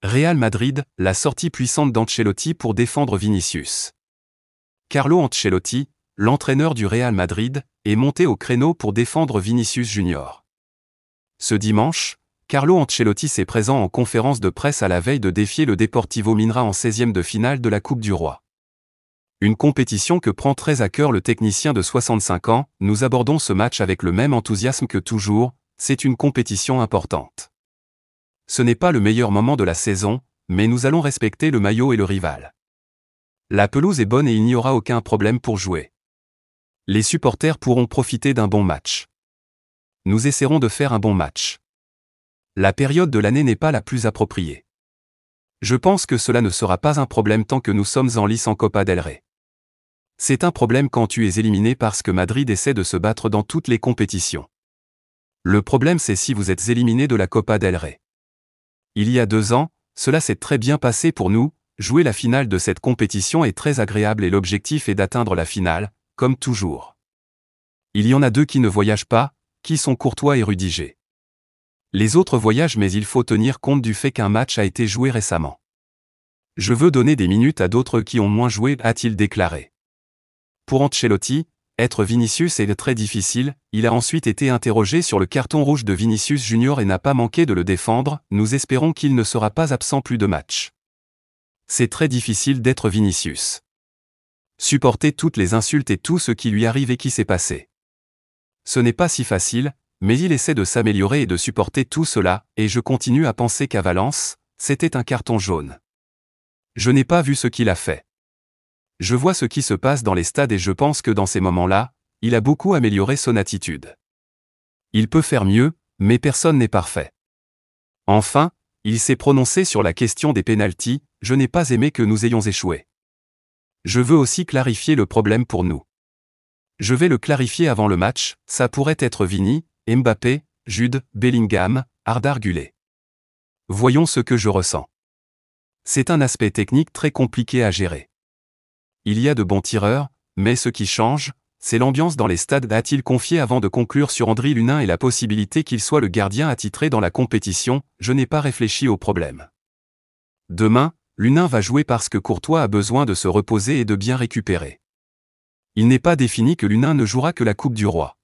Real Madrid, la sortie puissante d'Ancelotti pour défendre Vinicius. Carlo Ancelotti, l'entraîneur du Real Madrid, est monté au créneau pour défendre Vinicius Junior. Ce dimanche, Carlo Ancelotti s'est présent en conférence de presse à la veille de défier le Deportivo Minra en 16e de finale de la Coupe du Roi. Une compétition que prend très à cœur le technicien de 65 ans, nous abordons ce match avec le même enthousiasme que toujours, c'est une compétition importante. Ce n'est pas le meilleur moment de la saison, mais nous allons respecter le maillot et le rival. La pelouse est bonne et il n'y aura aucun problème pour jouer. Les supporters pourront profiter d'un bon match. Nous essaierons de faire un bon match. La période de l'année n'est pas la plus appropriée. Je pense que cela ne sera pas un problème tant que nous sommes en lice en Copa del Rey. C'est un problème quand tu es éliminé parce que Madrid essaie de se battre dans toutes les compétitions. Le problème c'est si vous êtes éliminé de la Copa del Rey. Il y a 2 ans, cela s'est très bien passé pour nous, jouer la finale de cette compétition est très agréable et l'objectif est d'atteindre la finale, comme toujours. Il y en a 2 qui ne voyagent pas, qui sont Courtois et Rudiger. Les autres voyagent mais il faut tenir compte du fait qu'un match a été joué récemment. Je veux donner des minutes à d'autres qui ont moins joué, a-t-il déclaré. Pour Ancelotti, être Vinicius est très difficile, il a ensuite été interrogé sur le carton rouge de Vinicius Junior et n'a pas manqué de le défendre, nous espérons qu'il ne sera pas absent plus de matchs. C'est très difficile d'être Vinicius. Supporter toutes les insultes et tout ce qui lui arrive et qui s'est passé. Ce n'est pas si facile, mais il essaie de s'améliorer et de supporter tout cela, et je continue à penser qu'à Valence, c'était un carton jaune. Je n'ai pas vu ce qu'il a fait. Je vois ce qui se passe dans les stades et je pense que dans ces moments-là, il a beaucoup amélioré son attitude. Il peut faire mieux, mais personne n'est parfait. Enfin, il s'est prononcé sur la question des pénaltys, je n'ai pas aimé que nous ayons échoué. Je veux aussi clarifier le problème pour nous. Je vais le clarifier avant le match, ça pourrait être Vini, Mbappé, Jude, Bellingham, Arda Güler. Voyons ce que je ressens. C'est un aspect technique très compliqué à gérer. Il y a de bons tireurs, mais ce qui change, c'est l'ambiance dans les stades, a-t-il confié avant de conclure sur Andriy Lunin et la possibilité qu'il soit le gardien attitré dans la compétition, je n'ai pas réfléchi au problème. Demain, Lunin va jouer parce que Courtois a besoin de se reposer et de bien récupérer. Il n'est pas défini que Lunin ne jouera que la Coupe du Roi.